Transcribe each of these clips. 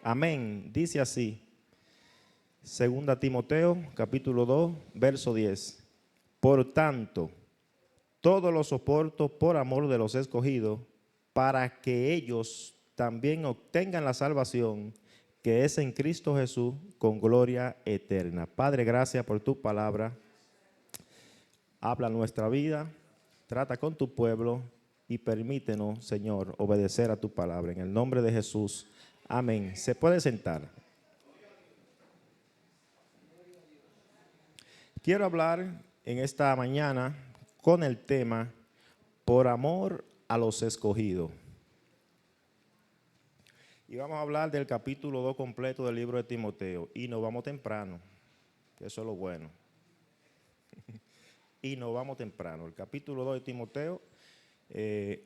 Amén. Dice así, Segunda Timoteo, capítulo 2, verso 10. Por tanto, todo lo soporto por amor de los escogidos, para que ellos también obtengan la salvación que es en Cristo Jesús con gloria eterna. Padre, gracias por tu palabra. Habla nuestra vida, trata con tu pueblo y permítenos, Señor, obedecer a tu palabra. En el nombre de Jesús. Amén. Se puede sentar. Quiero hablar en esta mañana con el tema por amor a los escogidos. Y vamos a hablar del capítulo 2 completo del libro de Timoteo. Y nos vamos temprano, que eso es lo bueno. Y nos vamos temprano. El capítulo 2 de Timoteo,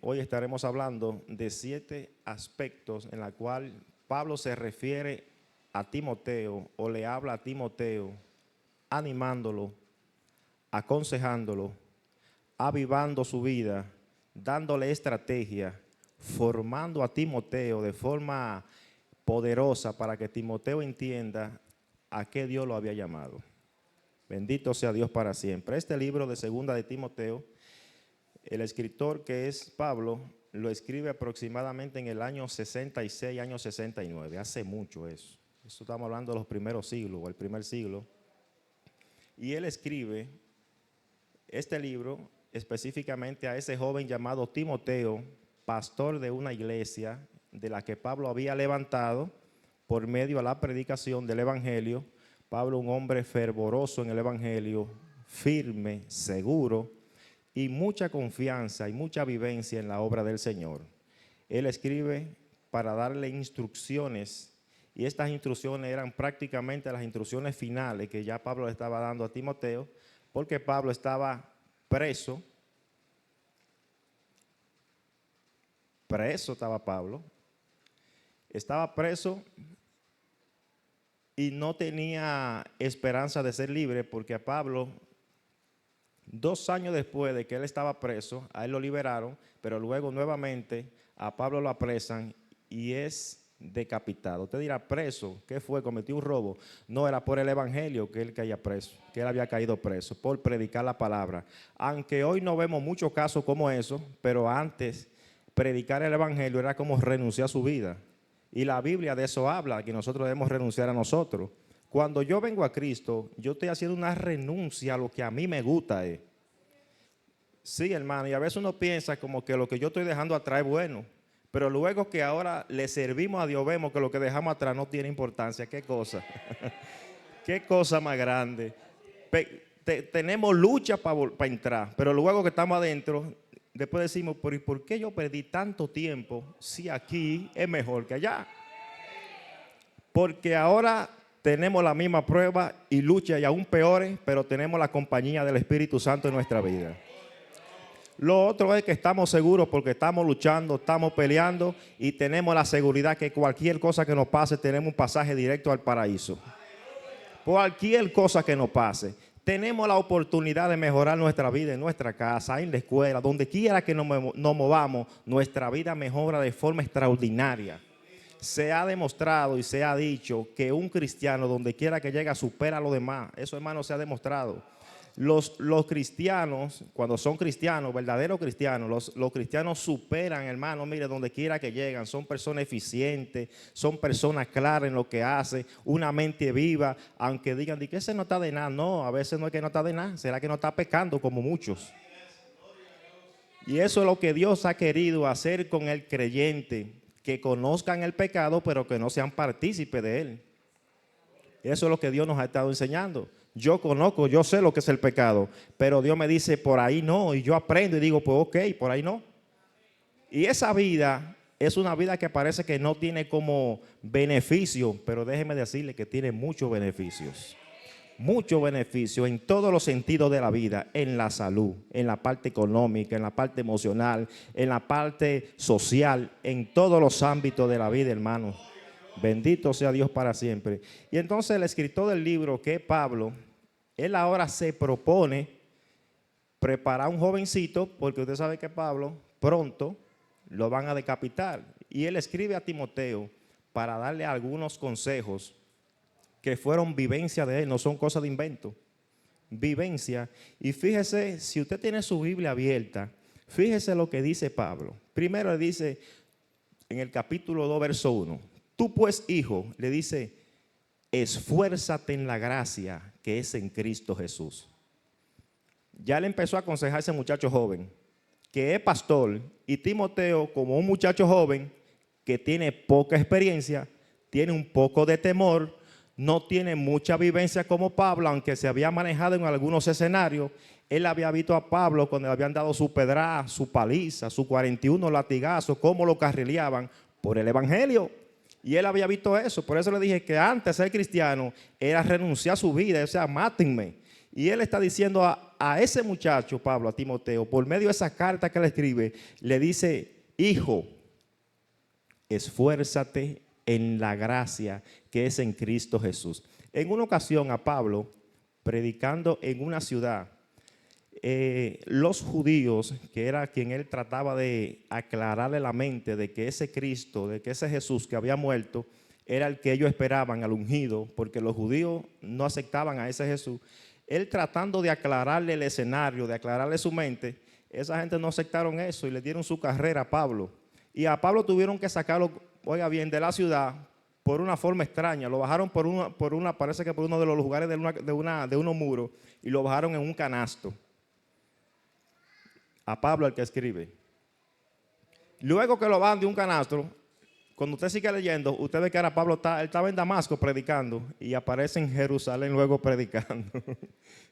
hoy estaremos hablando de 7 aspectos en la cual Pablo se refiere a Timoteo o le habla a Timoteo, animándolo, aconsejándolo, avivando su vida, dándole estrategia, formando a Timoteo de forma poderosa para que Timoteo entienda a qué Dios lo había llamado. Bendito sea Dios para siempre. Este libro de Segunda de Timoteo, el escritor que es Pablo, lo escribe aproximadamente en el año 66, año 69. Hace mucho eso. Eso estamos hablando de los primeros siglos o el primer siglo. Y él escribe este libro específicamente a ese joven llamado Timoteo, pastor de una iglesia de la que Pablo había levantado por medio de la predicación del evangelio. Pablo, un hombre fervoroso en el evangelio, firme, seguro y mucha confianza y mucha vivencia en la obra del Señor. Él escribe para darle instrucciones, y estas instrucciones eran prácticamente las instrucciones finales que ya Pablo le estaba dando a Timoteo, porque Pablo estaba preso estaba Pablo, estaba preso y no tenía esperanza de ser libre, porque a Pablo, 2 años después de que él estaba preso, a él lo liberaron, pero luego nuevamente a Pablo lo apresan y es decapitado. Usted dirá, preso, ¿qué fue? ¿Cometió un robo? No, era por el evangelio que él caía preso, que él había caído preso, por predicar la palabra. Aunque hoy no vemos muchos casos como eso, pero antes predicar el evangelio era como renunciar a su vida. Y la Biblia de eso habla, que nosotros debemos renunciar a nosotros. Cuando yo vengo a Cristo, yo estoy haciendo una renuncia a lo que a mí me gusta. Sí, hermano, y a veces uno piensa como que lo que yo estoy dejando atrás es bueno, pero luego que ahora le servimos a Dios, vemos que lo que dejamos atrás no tiene importancia. ¿Qué cosa? ¿Qué cosa más grande? Tenemos lucha para entrar, pero luego que estamos adentro, después decimos, ¿por qué yo perdí tanto tiempo si aquí es mejor que allá? Porque ahora tenemos la misma prueba y lucha y aún peores, pero tenemos la compañía del Espíritu Santo en nuestra vida. Lo otro es que estamos seguros porque estamos luchando, estamos peleando y tenemos la seguridad que cualquier cosa que nos pase tenemos un pasaje directo al paraíso. Cualquier cosa que nos pase, tenemos la oportunidad de mejorar nuestra vida en nuestra casa, en la escuela, donde quiera que nos movamos, nuestra vida mejora de forma extraordinaria. Se ha demostrado y se ha dicho que un cristiano, donde quiera que llega, supera a los demás. Eso, hermano, se ha demostrado. Los cristianos, cuando son cristianos, verdaderos cristianos, los cristianos superan, hermano, mire, donde quiera que llegan. Son personas eficientes, son personas claras en lo que hacen, una mente viva, aunque digan que ese no está de nada. No, a veces no es que no está de nada, será que no está pecando como muchos. Y eso es lo que Dios ha querido hacer con el creyente, que conozcan el pecado, pero que no sean partícipes de él. Eso es lo que Dios nos ha estado enseñando. Yo conozco, yo sé lo que es el pecado, pero Dios me dice, por ahí no, y yo aprendo y digo, pues ok, por ahí no. Y esa vida es una vida que parece que no tiene como beneficio, pero déjeme decirle que tiene muchos beneficios. Muchos beneficios en todos los sentidos de la vida, en la salud, en la parte económica, en la parte emocional, en la parte social, en todos los ámbitos de la vida, hermano. Bendito sea Dios para siempre. Y entonces el escritor del libro, que es Pablo, él ahora se propone preparar a un jovencito, porque usted sabe que Pablo pronto lo van a decapitar. Y él escribe a Timoteo para darle algunos consejos que fueron vivencia de él, no son cosas de invento. Vivencia. Y fíjese, si usted tiene su Biblia abierta, fíjese lo que dice Pablo. Primero le dice en el capítulo 2, verso 1. Tú pues, hijo, le dice, esfuérzate en la gracia que es en Cristo Jesús. Ya le empezó a aconsejar a ese muchacho joven, que es pastor, y Timoteo, como un muchacho joven que tiene poca experiencia, tiene un poco de temor, no tiene mucha vivencia como Pablo, aunque se había manejado en algunos escenarios. Él había visto a Pablo cuando le habían dado su pedrada, su paliza, su 41 latigazos, cómo lo carrileaban por el evangelio. Y él había visto eso. Por eso le dije que antes de ser cristiano era renunciar a su vida, o sea, mátenme. Y él está diciendo a ese muchacho, Pablo, a Timoteo, por medio de esa carta que le escribe, le dice, hijo, esfuérzate en la gracia que es en Cristo Jesús. En una ocasión a Pablo, predicando en una ciudad, los judíos, que era quien él trataba de aclararle la mente de que ese Cristo, de que ese Jesús que había muerto, era el que ellos esperaban, al ungido, porque los judíos no aceptaban a ese Jesús. Él tratando de aclararle el escenario, de aclararle su mente, esa gente no aceptaron eso y le dieron su carrera a Pablo. Y a Pablo tuvieron que sacarlo, oiga bien, de la ciudad por una forma extraña. Lo bajaron parece que por uno de los lugares de unos muros, y lo bajaron en un canasto. A Pablo, el que escribe. Luego que lo bajan de un canasto, cuando usted sigue leyendo, usted ve que ahora Pablo estaba en Damasco predicando y aparece en Jerusalén luego predicando.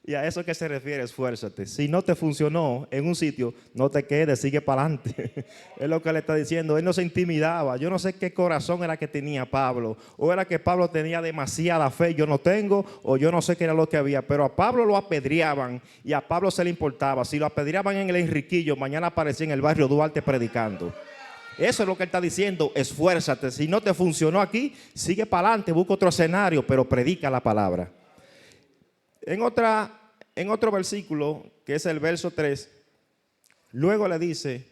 Y a eso que se refiere, esfuérzate. Si no te funcionó en un sitio, no te quedes, sigue para adelante. Es lo que le está diciendo. Él no se intimidaba. Yo no sé qué corazón era que tenía Pablo. O era que Pablo tenía demasiada fe, yo no tengo, o yo no sé qué era lo que había. Pero a Pablo lo apedreaban y a Pablo se le importaba. Si lo apedreaban en el Enriquillo, mañana aparecía en el barrio Duarte predicando. Eso es lo que él está diciendo, esfuérzate. Si no te funcionó aquí, sigue para adelante, busca otro escenario, pero predica la palabra. En otro versículo, que es el verso 3, luego le dice,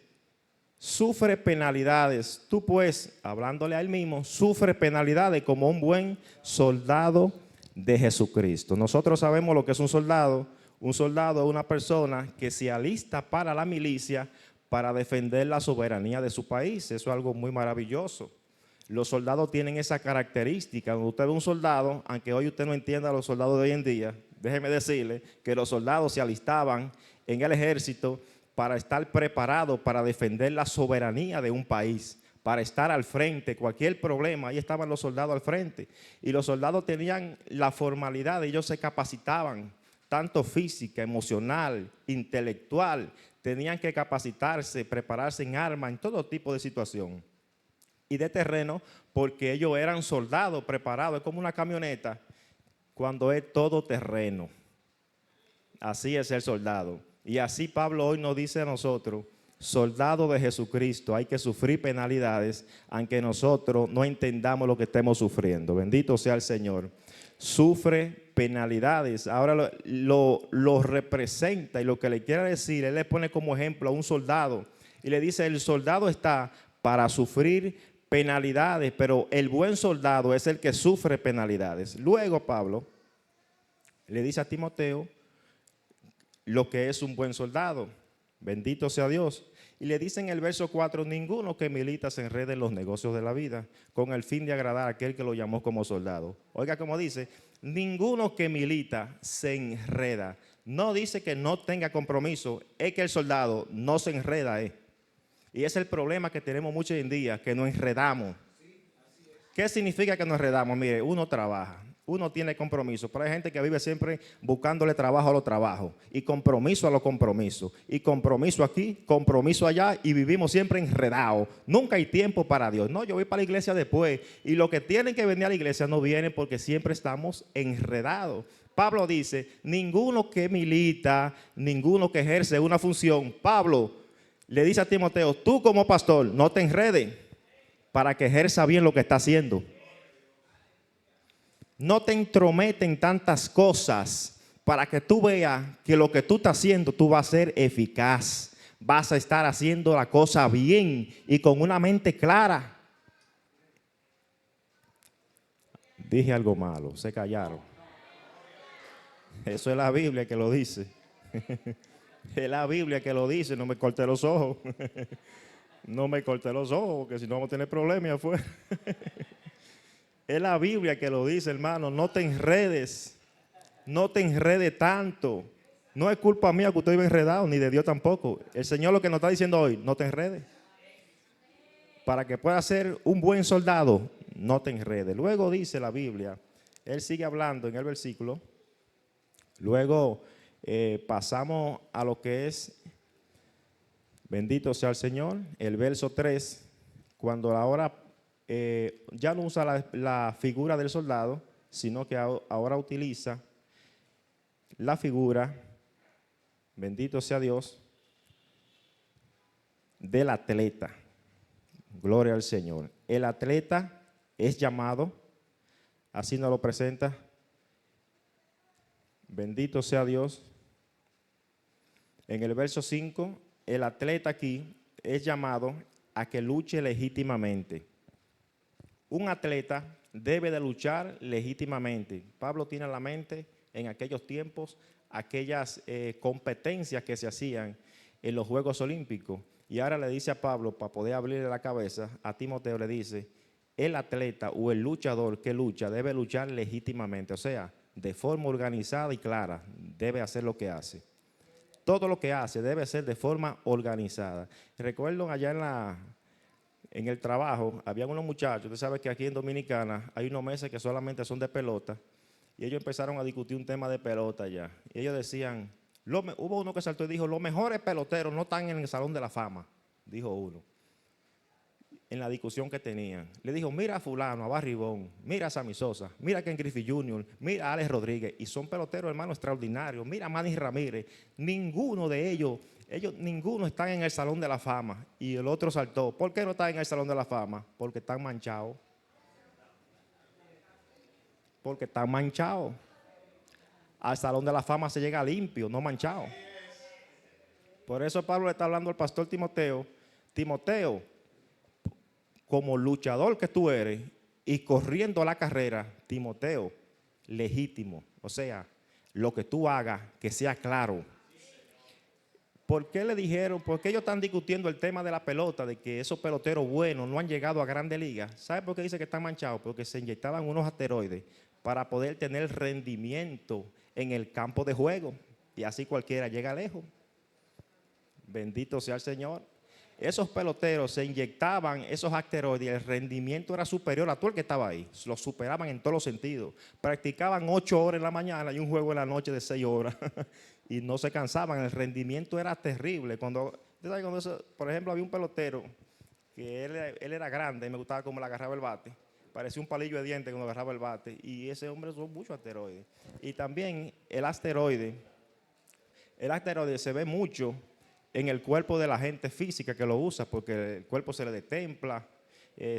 sufre penalidades. Tú pues, hablándole a él mismo, sufre penalidades como un buen soldado de Jesucristo. Nosotros sabemos lo que es un soldado. Un soldado es una persona que se alista para la milicia, para defender la soberanía de su país. Eso es algo muy maravilloso. Los soldados tienen esa característica. Cuando usted ve un soldado, aunque hoy usted no entienda a los soldados de hoy en día, déjeme decirle que los soldados se alistaban en el ejército para estar preparados para defender la soberanía de un país, para estar al frente, cualquier problema, ahí estaban los soldados al frente. Y los soldados tenían la formalidad, ellos se capacitaban, tanto física, emocional, intelectual. Tenían que capacitarse, prepararse en armas, en todo tipo de situación. Y de terreno, porque ellos eran soldados preparados. Es como una camioneta cuando es todo terreno. Así es el soldado. Y así Pablo hoy nos dice a nosotros, soldado de Jesucristo, hay que sufrir penalidades, aunque nosotros no entendamos lo que estemos sufriendo. Bendito sea el Señor. Sufre penalidades. Ahora lo representa, y lo que le quiere decir, él le pone como ejemplo a un soldado y le dice, el soldado está para sufrir penalidades, pero el buen soldado es el que sufre penalidades. Luego Pablo le dice a Timoteo lo que es un buen soldado. Bendito sea Dios. Y le dice en el verso 4, ninguno que milita se enrede en los negocios de la vida con el fin de agradar a aquel que lo llamó como soldado. Oiga como dice, ninguno que milita se enreda. No dice que no tenga compromiso, es que el soldado no se enreda. Y ese es el problema que tenemos mucho hoy en día, que nos enredamos. ¿Qué significa que nos enredamos? Mire, uno trabaja, uno tiene compromiso, pero hay gente que vive siempre buscándole trabajo a los trabajos y compromiso a los compromisos y compromiso aquí, compromiso allá, y vivimos siempre enredados. Nunca hay tiempo para Dios. No, yo voy para la iglesia después, y los que tienen que venir a la iglesia no vienen porque siempre estamos enredados. Pablo dice, ninguno que milita, ninguno que ejerce una función. Pablo le dice a Timoteo, tú como pastor no te enredes para que ejerza bien lo que está haciendo. No te entromete en tantas cosas para que tú veas que lo que tú estás haciendo, tú vas a ser eficaz. Vas a estar haciendo la cosa bien y con una mente clara. Dije algo malo, se callaron. Eso es la Biblia que lo dice. Es la Biblia que lo dice, no me corte los ojos. No me corte los ojos, porque si no vamos a tener problemas afuera. Es la Biblia que lo dice, hermano. No te enredes. No te enredes tanto. No es culpa mía que usted vive enredado, ni de Dios tampoco. El Señor lo que nos está diciendo hoy, no te enredes. Para que puedas ser un buen soldado, no te enredes. Luego dice la Biblia, él sigue hablando en el versículo. Luego pasamos a lo que es, bendito sea el Señor, el verso 3, cuando ahora ya no usa la figura del soldado, sino que ahora utiliza la figura, bendito sea Dios, del atleta. Gloria al Señor. El atleta es llamado, así nos lo presenta. Bendito sea Dios. En el verso 5, el atleta aquí es llamado a que luche legítimamente. Un atleta debe de luchar legítimamente. Pablo tiene en la mente en aquellos tiempos aquellas competencias que se hacían en los Juegos Olímpicos. Y ahora le dice a Pablo, para poder abrirle la cabeza, a Timoteo le dice, el atleta o el luchador que lucha debe luchar legítimamente, o sea, de forma organizada y clara, debe hacer lo que hace. Todo lo que hace debe ser de forma organizada. Recuerdo allá en el trabajo, había unos muchachos, usted sabe que aquí en Dominicana hay unos meses que solamente son de pelota, y ellos empezaron a discutir un tema de pelota ya. Y ellos decían, hubo uno que saltó y dijo, los mejores peloteros no están en el Salón de la Fama, dijo uno, en la discusión que tenían. Le dijo, mira a fulano, a Barribón, mira a Sammy Sosa, mira a Ken Griffey Jr., mira a Alex Rodríguez, y son peloteros, hermanos, extraordinarios. Mira a Manny Ramírez, ninguno de ellos, ninguno están en el Salón de la Fama. Y el otro saltó, ¿por qué no están en el Salón de la Fama? Porque están manchados. Porque están manchados. Al Salón de la Fama se llega limpio, no manchado. Por eso Pablo le está hablando al pastor Timoteo, Timoteo, como luchador que tú eres y corriendo la carrera, Timoteo, legítimo, o sea, lo que tú hagas, que sea claro. ¿Por qué le dijeron? ¿Por qué ellos están discutiendo el tema de la pelota, de que esos peloteros buenos no han llegado a grandes ligas? ¿Sabe por qué dice que están manchados? Porque se inyectaban unos asteroides para poder tener rendimiento en el campo de juego, y así cualquiera llega lejos. Bendito sea el Señor. Esos peloteros se inyectaban esos asteroides y el rendimiento era superior a todo el que estaba ahí. Los superaban en todos los sentidos. Practicaban 8 horas en la mañana y un juego en la noche de 6 horas. Y no se cansaban. El rendimiento era terrible. Por ejemplo, había un pelotero que él era grande y me gustaba cómo le agarraba el bate. Parecía un palillo de diente cuando agarraba el bate. Y ese hombre usó muchos asteroides. Y también el asteroide se ve mucho en el cuerpo de la gente física que lo usa, porque el cuerpo se le detempla.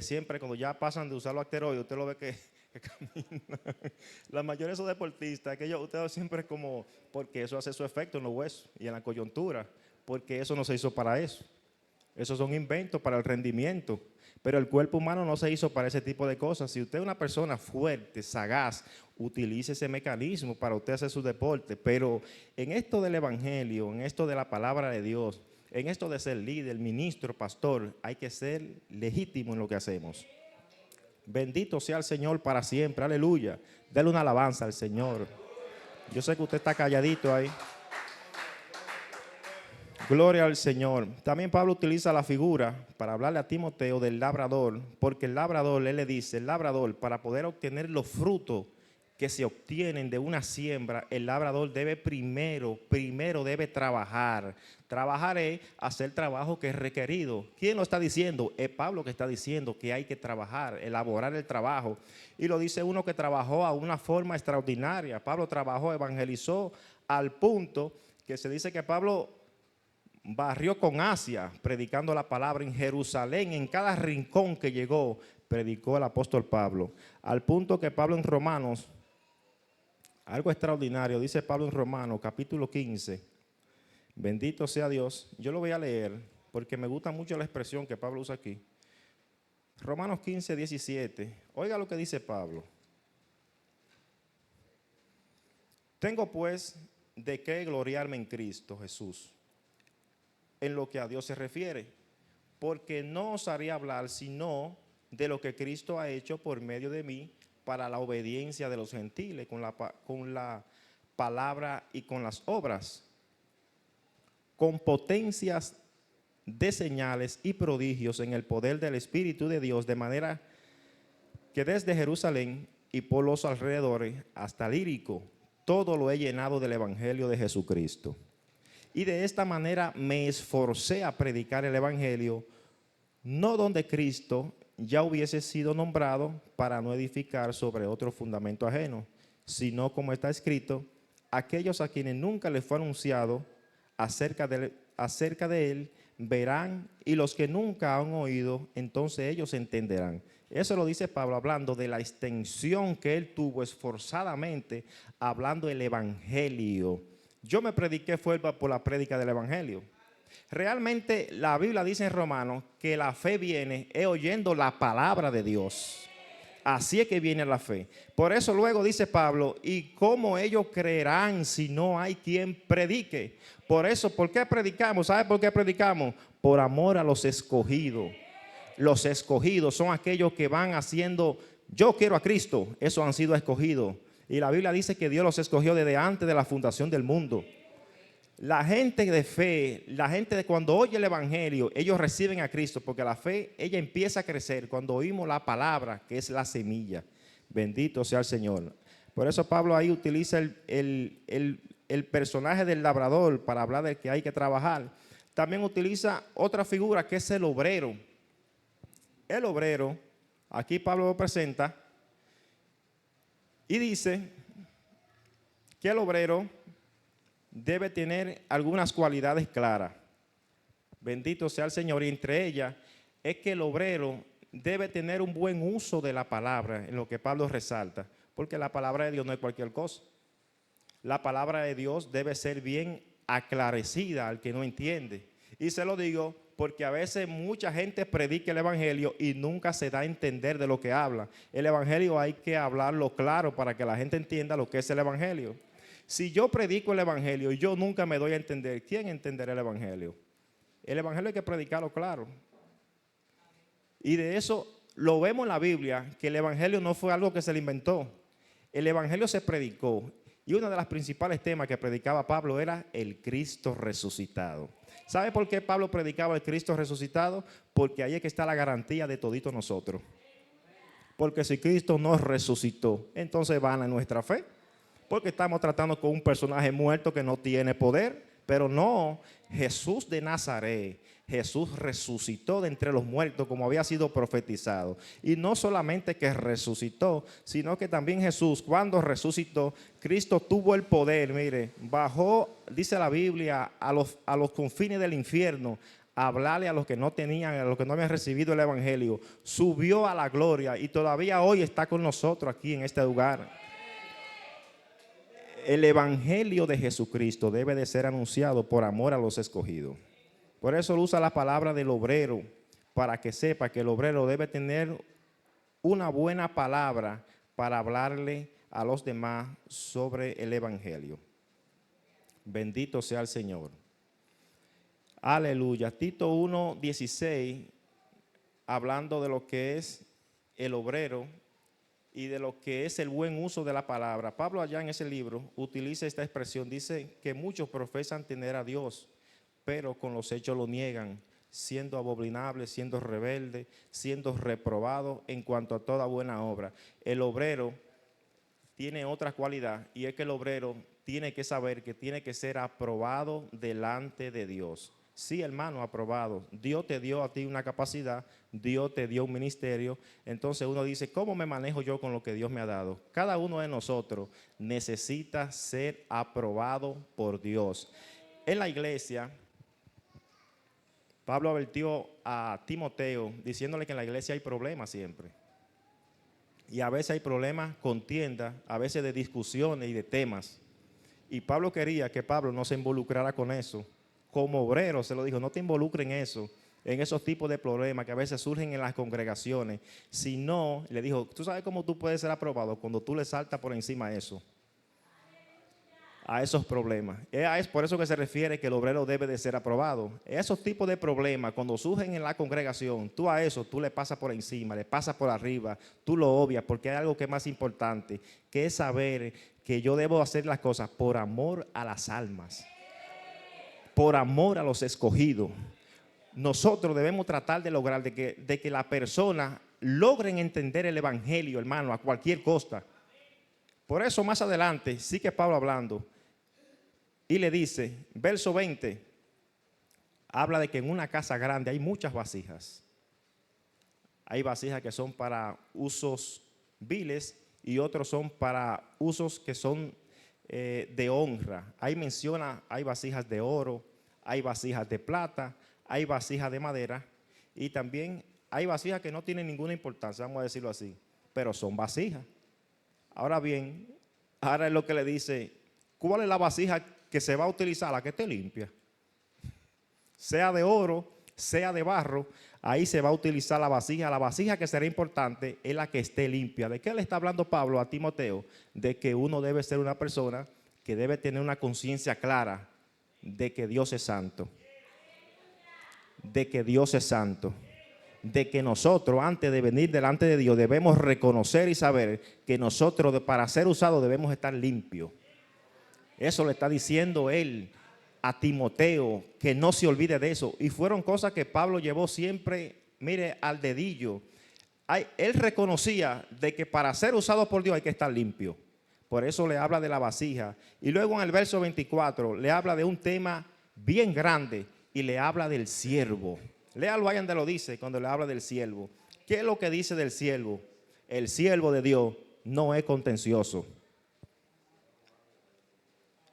Siempre cuando ya pasan de usar los asteroides, usted lo ve que camina. La mayoría de esos deportistas, usted siempre es como, porque eso hace su efecto en los huesos y en la coyuntura, porque eso no se hizo para eso. Esos son inventos para el rendimiento. Pero el cuerpo humano no se hizo para ese tipo de cosas. Si usted es una persona fuerte, sagaz, utilice ese mecanismo para usted hacer su deporte. Pero en esto del evangelio, en esto de la palabra de Dios, en esto de ser líder, ministro, pastor, hay que ser legítimo en lo que hacemos. Bendito sea el Señor para siempre, aleluya. Dele una alabanza al Señor. Yo sé que usted está calladito ahí. Gloria al Señor. También Pablo utiliza la figura para hablarle a Timoteo del labrador, porque el labrador, él le dice, el labrador, para poder obtener los frutos que se obtienen de una siembra, el labrador debe primero debe trabajar. Trabajar es hacer trabajo que es requerido. ¿Quién lo está diciendo? Es Pablo que está diciendo que hay que trabajar, elaborar el trabajo. Y lo dice uno que trabajó a una forma extraordinaria. Pablo trabajó, evangelizó al punto que se dice que Pablo barrió con Asia, predicando la palabra en Jerusalén, en cada rincón que llegó, predicó el apóstol Pablo. Al punto que Pablo en Romanos, algo extraordinario, dice Pablo en Romanos, capítulo 15, bendito sea Dios. Yo lo voy a leer porque me gusta mucho la expresión que Pablo usa aquí. Romanos 15, 17. Oiga lo que dice Pablo. Tengo pues de qué gloriarme en Cristo Jesús, en lo que a Dios se refiere, porque no os haré hablar sino de lo que Cristo ha hecho por medio de mí para la obediencia de los gentiles, con la palabra y con las obras, con potencias de señales y prodigios en el poder del Espíritu de Dios, de manera que desde Jerusalén y por los alrededores hasta Lírico, todo lo he llenado del Evangelio de Jesucristo. Y de esta manera me esforcé a predicar el Evangelio, no donde Cristo ya hubiese sido nombrado, para no edificar sobre otro fundamento ajeno, sino como está escrito, aquellos a quienes nunca les fue anunciado acerca de él verán, y los que nunca han oído, entonces ellos entenderán. Eso lo dice Pablo hablando de la extensión que él tuvo esforzadamente, hablando el Evangelio. Yo me prediqué fue por la prédica del Evangelio. Realmente la Biblia dice en Romanos que la fe viene oyendo la palabra de Dios. Así es que viene la fe. Por eso luego dice Pablo, ¿y cómo ellos creerán si no hay quien predique? Por eso, ¿por qué predicamos? ¿Sabe por qué predicamos? Por amor a los escogidos. Los escogidos son aquellos que van haciendo, yo quiero a Cristo, esos han sido escogidos. Y la Biblia dice que Dios los escogió desde antes de la fundación del mundo. La gente de fe, la gente de cuando oye el Evangelio, ellos reciben a Cristo, porque la fe, ella empieza a crecer cuando oímos la palabra, que es la semilla. Bendito sea el Señor. Por eso Pablo ahí utiliza el personaje del labrador para hablar de que hay que trabajar. También utiliza otra figura que es el obrero. El obrero, aquí Pablo lo presenta y dice que el obrero debe tener algunas cualidades claras. Bendito sea el Señor. Y entre ellas es que el obrero debe tener un buen uso de la palabra, en lo que Pablo resalta, porque la palabra de Dios no es cualquier cosa. La palabra de Dios debe ser bien aclarecida al que no entiende. Y se lo digo porque a veces mucha gente predica el Evangelio y nunca se da a entender de lo que habla. El Evangelio hay que hablarlo claro para que la gente entienda lo que es el Evangelio. Si yo predico el Evangelio y yo nunca me doy a entender, ¿quién entenderá el Evangelio? El Evangelio hay que predicarlo claro. Y de eso lo vemos en la Biblia, que el Evangelio no fue algo que se le inventó. El Evangelio se predicó. Y uno de los principales temas que predicaba Pablo era el Cristo resucitado. ¿Sabe por qué Pablo predicaba el Cristo resucitado? Porque ahí es que está la garantía de todito nosotros. Porque si Cristo nos resucitó, entonces vana nuestra fe. Porque estamos tratando con un personaje muerto que no tiene poder. Pero no, Jesús de Nazaret, Jesús resucitó de entre los muertos como había sido profetizado. Y no solamente que resucitó, sino que también Jesús, cuando resucitó, Cristo tuvo el poder, mire, bajó, dice la Biblia, a los confines del infierno, a hablarle a los que no tenían, a los que no habían recibido el Evangelio. Subió a la gloria y todavía hoy está con nosotros aquí en este lugar. El Evangelio de Jesucristo debe de ser anunciado por amor a los escogidos. Por eso usa la palabra del obrero, para que sepa que el obrero debe tener una buena palabra para hablarle a los demás sobre el Evangelio. Bendito sea el Señor. Aleluya. Tito 1:16, hablando de lo que es el obrero y de lo que es el buen uso de la palabra. Pablo allá en ese libro utiliza esta expresión, dice que muchos profesan tener a Dios, pero con los hechos lo niegan, siendo abominables, siendo rebeldes, siendo reprobados en cuanto a toda buena obra. El obrero tiene otra cualidad, y es que el obrero tiene que saber que tiene que ser aprobado delante de Dios. Sí, hermano, aprobado. Dios te dio a ti una capacidad, Dios te dio un ministerio. Entonces uno dice, ¿cómo me manejo yo con lo que Dios me ha dado? Cada uno de nosotros necesita ser aprobado por Dios. En la iglesia, Pablo advirtió a Timoteo diciéndole que en la iglesia hay problemas siempre. Y a veces hay problemas, contiendas, a veces de discusiones y de temas. Y Pablo quería que Pablo no se involucrara con eso. Como obrero se lo dijo, no te involucres en eso, en esos tipos de problemas que a veces surgen en las congregaciones. Si no, le dijo, ¿tú sabes cómo tú puedes ser aprobado? Cuando tú le saltas por encima de eso. a esos problemas. Es por eso que se refiere que el obrero debe de ser aprobado. Esos tipos de problemas, cuando surgen en la congregación, tú a eso, tú le pasas por encima, le pasas por arriba, tú lo obvias, porque hay algo que es más importante, que es saber que yo debo hacer las cosas por amor a las almas, por amor a los escogidos. Nosotros debemos tratar de lograr de que la persona logren entender el evangelio, hermano, a cualquier costa. Por eso más adelante sigue Pablo hablando y le dice, verso 20, habla de que en una casa grande hay muchas vasijas. Hay vasijas que son para usos viles y otros son para usos que son de honra. Ahí menciona, hay vasijas de oro, hay vasijas de plata, hay vasijas de madera y también hay vasijas que no tienen ninguna importancia, vamos a decirlo así, pero son vasijas. Ahora bien, ahora es lo que le dice, ¿cuál es la vasija que se va a utilizar? La que esté limpia. Sea de oro, sea de barro, ahí se va a utilizar la vasija. La vasija que será importante es la que esté limpia. ¿De qué le está hablando Pablo a Timoteo? De que uno debe ser una persona que debe tener una conciencia clara de que Dios es santo. De que Dios es santo. De que nosotros, antes de venir delante de Dios, debemos reconocer y saber que nosotros, para ser usados, debemos estar limpios. Eso le está diciendo él a Timoteo, que no se olvide de eso. Y fueron cosas que Pablo llevó siempre, mire, al dedillo. Él reconocía de que para ser usado por Dios hay que estar limpio. Por eso le habla de la vasija. Y luego en el verso 24 le habla de un tema bien grande y le habla del siervo. Léalo ahí donde lo dice cuando le habla del siervo. ¿Qué es lo que dice del siervo? El siervo de Dios no es contencioso.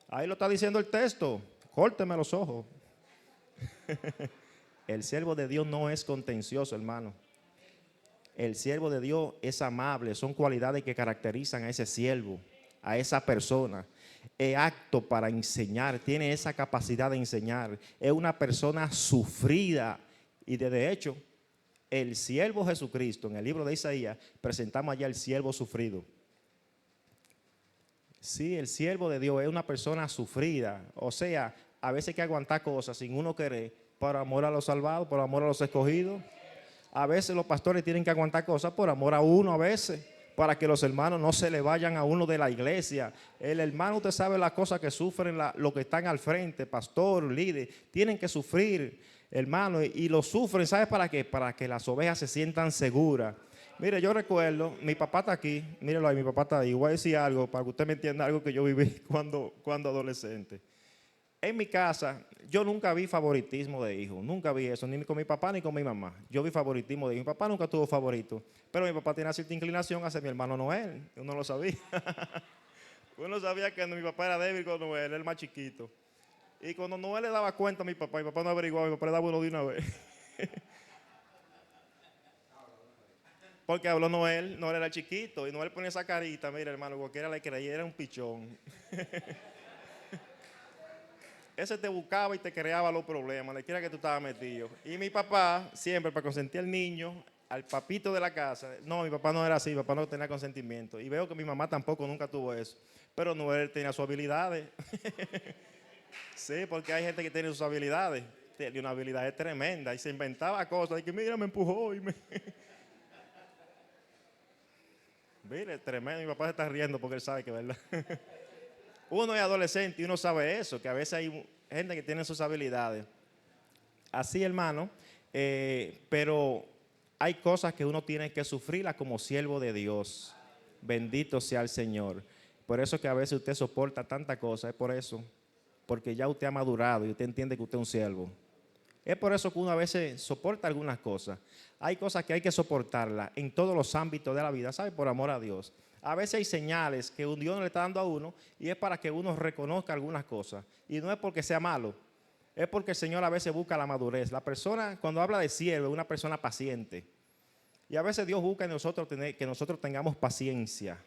Ahí lo está diciendo el texto. Córteme los ojos. El siervo de Dios no es contencioso, hermano. El siervo de Dios es amable. Son cualidades que caracterizan a ese siervo, a esa persona. Es apto para enseñar. Tiene esa capacidad de enseñar. Es una persona sufrida. Y de hecho, el siervo Jesucristo, en el libro de Isaías, presentamos allá el siervo sufrido. Sí, el siervo de Dios es una persona sufrida. O sea, a veces hay que aguantar cosas sin uno querer, por amor a los salvados, por amor a los escogidos. A veces los pastores tienen que aguantar cosas por amor a uno a veces, para que los hermanos no se le vayan a uno de la iglesia. El hermano, usted sabe las cosas que sufren los que están al frente, pastor, líder, tienen que sufrir, hermano, y lo sufren, ¿sabe para qué? Para que las ovejas se sientan seguras. Mire, yo recuerdo, mi papá está aquí, mírelo ahí, mi papá está ahí. Voy a decir algo para que usted me entienda algo que yo viví cuando adolescente. En mi casa, yo nunca vi favoritismo de hijo, nunca vi eso, ni con mi papá ni con mi mamá. Yo vi favoritismo de hijo. Mi papá nunca tuvo favorito, pero mi papá tenía cierta inclinación hacia mi hermano Noel. Uno lo sabía. Uno sabía que mi papá era débil con Noel, era el más chiquito. Y cuando Noel le daba cuenta a mi papá no averiguaba, mi papá le daba uno de una vez. Porque habló Noel era chiquito y Noel ponía esa carita, mira hermano, cualquiera le creía, era un pichón. Ese te buscaba y te creaba los problemas, le quiera que tú estabas metido. Y mi papá, siempre para consentir al niño, al papito de la casa, no, mi papá no era así, mi papá no tenía consentimiento. Y veo que mi mamá tampoco nunca tuvo eso. Pero Noel tenía sus habilidades. Sí, porque hay gente que tiene sus habilidades. Tiene una habilidad tremenda y se inventaba cosas. Y que mira, me empujó y me... Mire, tremendo, mi papá se está riendo porque él sabe que es verdad. Uno es adolescente y uno sabe eso, que a veces hay gente que tiene sus habilidades. Así, hermano, pero hay cosas que uno tiene que sufrirlas como siervo de Dios. Bendito sea el Señor. Por eso que a veces usted soporta tanta cosa, es por eso. Porque ya usted ha madurado y usted entiende que usted es un siervo. Es por eso que uno a veces soporta algunas cosas. Hay cosas que hay que soportarlas en todos los ámbitos de la vida, ¿sabe? Por amor a Dios. A veces hay señales que un Dios no le está dando a uno y es para que uno reconozca algunas cosas. Y no es porque sea malo, es porque el Señor a veces busca la madurez. La persona, cuando habla de siervo, es una persona paciente. Y a veces Dios busca en nosotros que nosotros tengamos paciencia.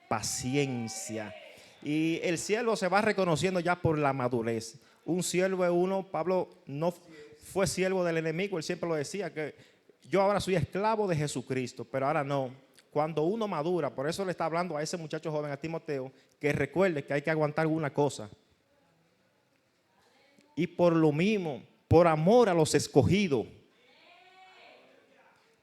Paciencia. Y el siervo se va reconociendo ya por la madurez. Un siervo es uno, Pablo no fue siervo del enemigo, él siempre lo decía, que yo ahora soy esclavo de Jesucristo, pero ahora no. cuando uno madura, por eso le está hablando a ese muchacho joven, a Timoteo, que recuerde que hay que aguantar alguna cosa. Y por lo mismo, por amor a los escogidos,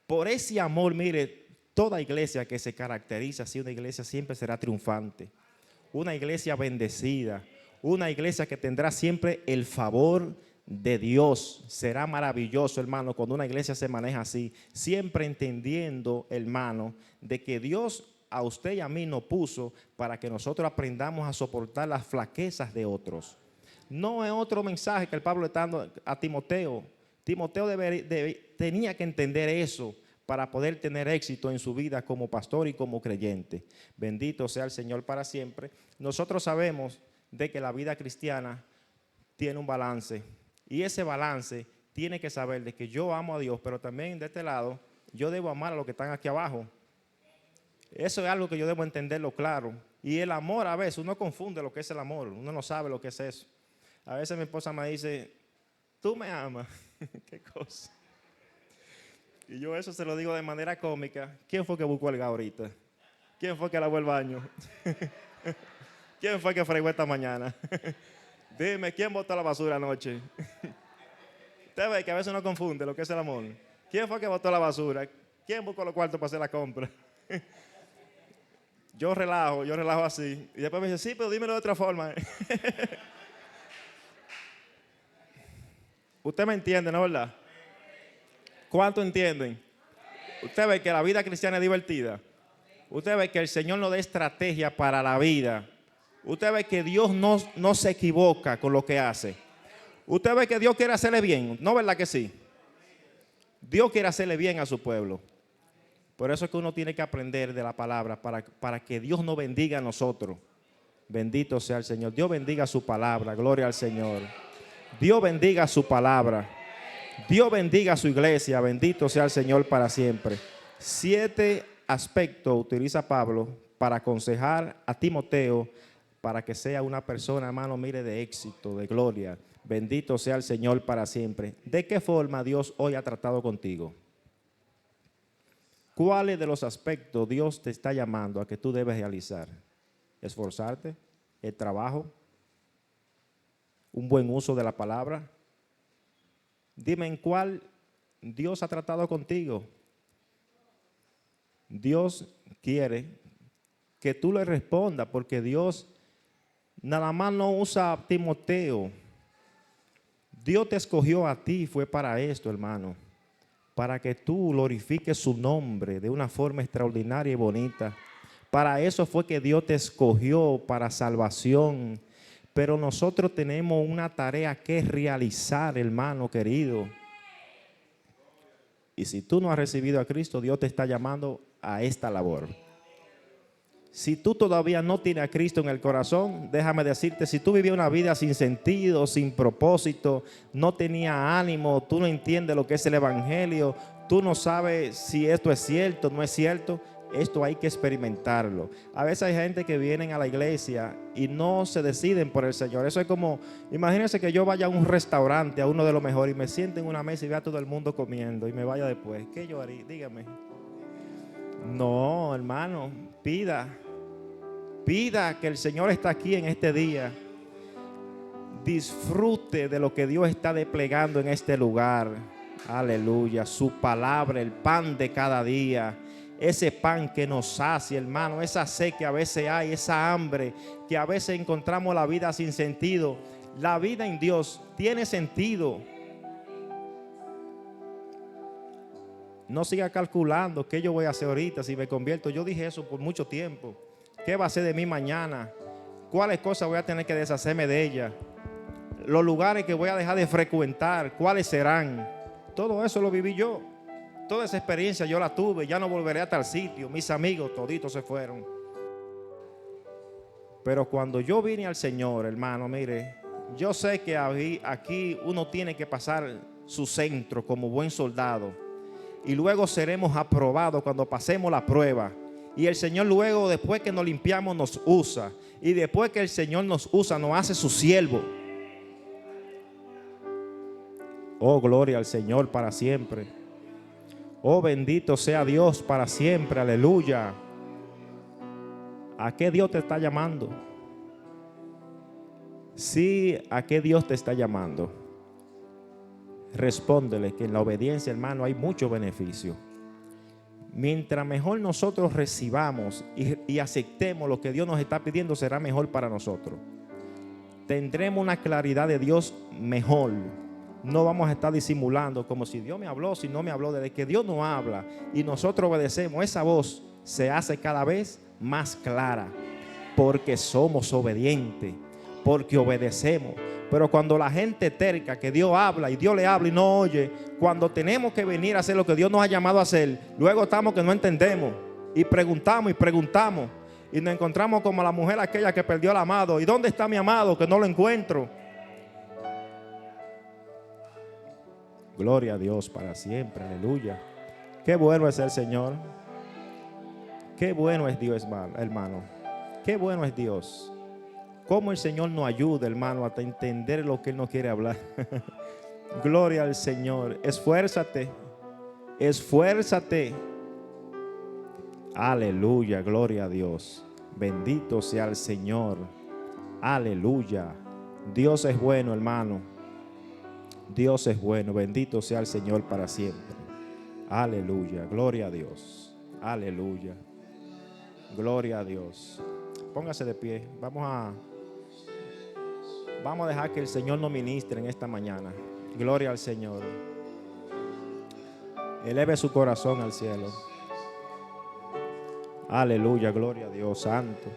por ese amor, mire, toda iglesia que se caracteriza así, una iglesia siempre será triunfante, una iglesia bendecida, una iglesia que tendrá siempre el favor de Dios. Será maravilloso, hermano, cuando una iglesia se maneja así, siempre entendiendo, hermano, de que Dios a usted y a mí nos puso para que nosotros aprendamos a soportar las flaquezas de otros. No es otro mensaje que el Pablo está dando a Timoteo. Timoteo tenía que entender eso para poder tener éxito en su vida como pastor y como creyente. Bendito sea el Señor para siempre. Nosotros sabemos de que la vida cristiana tiene un balance, y ese balance tiene que saber de que yo amo a Dios, pero también de este lado yo debo amar a los que están aquí abajo. Eso es algo que yo debo entenderlo claro. Y el amor, a veces uno confunde lo que es el amor, uno no sabe lo que es eso. A veces mi esposa me dice, tú me amas. ¿Qué cosa? Y yo eso se lo digo de manera cómica. ¿Quién fue que buscó el gas ahorita? ¿Quién fue que lavó el baño? ¿Quién fue que fregó esta mañana? Dime, ¿quién botó la basura anoche? Usted ve que a veces uno confunde lo que es el amor. ¿Quién fue que botó la basura? ¿Quién buscó los cuartos para hacer la compra? Yo relajo así. Y después me dice, sí, pero dímelo de otra forma. Usted me entiende, ¿no es verdad? ¿Cuánto entienden? Usted ve que la vida cristiana es divertida. Usted ve que el Señor nos da estrategia para la vida. Usted ve que Dios no se equivoca con lo que hace. Usted ve que Dios quiere hacerle bien, ¿no es verdad que sí? Dios quiere hacerle bien a su pueblo. Por eso es que uno tiene que aprender de la palabra para que Dios nos bendiga a nosotros. Bendito sea el Señor. Dios bendiga su palabra, gloria al Señor. Dios bendiga su palabra. Dios bendiga a su iglesia, bendito sea el Señor para siempre. 7 aspectos utiliza Pablo para aconsejar a Timoteo para que sea una persona, hermano, mire, de éxito, de gloria. Bendito sea el Señor para siempre. ¿De qué forma Dios hoy ha tratado contigo? ¿Cuáles de los aspectos Dios te está llamando a que tú debes realizar? ¿Esforzarte? ¿El trabajo? ¿Un buen uso de la palabra? Dime en cuál Dios ha tratado contigo. Dios quiere que tú le respondas, porque Dios nada más no usa a Timoteo. Dios te escogió a ti, fue para esto, hermano, para que tú glorifiques su nombre de una forma extraordinaria y bonita. Para eso fue que Dios te escogió, para salvación. Pero nosotros tenemos una tarea que realizar, hermano querido. Y si tú no has recibido a Cristo, Dios te está llamando a esta labor. Si tú todavía no tienes a Cristo en el corazón, déjame decirte, si tú vivías una vida sin sentido, sin propósito, no tenías ánimo, tú no entiendes lo que es el evangelio, tú no sabes si esto es cierto, no es cierto, esto hay que experimentarlo. A veces hay gente que vienen a la iglesia y no se deciden por el Señor. Eso es como, imagínense que yo vaya a un restaurante, a uno de los mejores, y me siente en una mesa y vea a todo el mundo comiendo y me vaya después. ¿Qué yo haría? Dígame. No, hermano, pida que el Señor está aquí en este día. Disfrute de lo que Dios está desplegando en este lugar. Aleluya, su palabra, el pan de cada día. Ese pan que nos sacia, hermano, esa sed que a veces hay, esa hambre que a veces encontramos la vida sin sentido. La vida en Dios tiene sentido. No siga calculando qué yo voy a hacer ahorita si me convierto. Yo dije eso por mucho tiempo. ¿Qué va a ser de mí mañana? ¿Cuáles cosas voy a tener que deshacerme de ellas? Los lugares que voy a dejar de frecuentar, ¿cuáles serán? Todo eso lo viví yo. Toda esa experiencia yo la tuve. Ya no volveré a tal sitio. Mis amigos toditos se fueron. Pero cuando yo vine al Señor, hermano, mire, yo sé que aquí uno tiene que pasar su centro como buen soldado. Y luego seremos aprobados cuando pasemos la prueba. Y el Señor luego, después que nos limpiamos, nos usa. Y después que el Señor nos usa, nos hace su siervo. Oh, gloria al Señor para siempre. Oh, bendito sea Dios para siempre. Aleluya. ¿A qué Dios te está llamando? Sí, ¿a qué Dios te está llamando? Respóndele que en la obediencia, hermano, hay mucho beneficio. Mientras mejor nosotros recibamos y aceptemos lo que Dios nos está pidiendo, será mejor para nosotros. Tendremos una claridad de Dios mejor. No vamos a estar disimulando como si Dios me habló, si no me habló. Desde que Dios nos habla y nosotros obedecemos, esa voz se hace cada vez más clara, porque somos obedientes, porque obedecemos. Pero cuando la gente terca que Dios habla y Dios le habla y no oye, cuando tenemos que venir a hacer lo que Dios nos ha llamado a hacer, luego estamos que no entendemos y preguntamos y nos encontramos como la mujer aquella que perdió al amado. ¿Y dónde está mi amado? Que no lo encuentro. Gloria a Dios para siempre, aleluya. Qué bueno es el Señor. Qué bueno es Dios, hermano. Qué bueno es Dios. Cómo el Señor nos ayuda, hermano, a entender lo que Él nos quiere hablar. Gloria al Señor. Esfuérzate. Esfuérzate. Aleluya, gloria a Dios. Bendito sea el Señor. Aleluya. Dios es bueno, hermano. Dios es bueno. Bendito sea el Señor para siempre. Aleluya. Gloria a Dios. Aleluya. Gloria a Dios. Póngase de pie. Vamos a dejar que el Señor nos ministre en esta mañana. Gloria al Señor. Eleve su corazón al cielo. Aleluya, gloria a Dios santo.